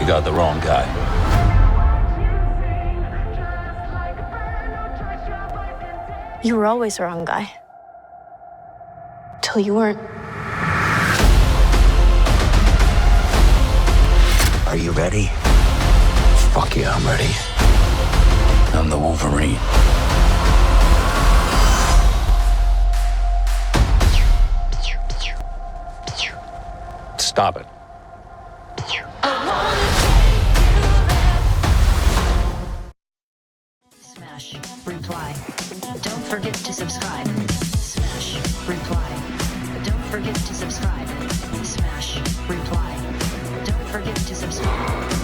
got the wrong guy. You were always the wrong guy. Till you weren't. Are you ready? Fuck yeah, I'm ready. I'm the Wolverine. Stop it. Smash, reply. Don't forget to subscribe. Smash, reply. Don't forget to subscribe. Smash, reply. Don't forget to subscribe.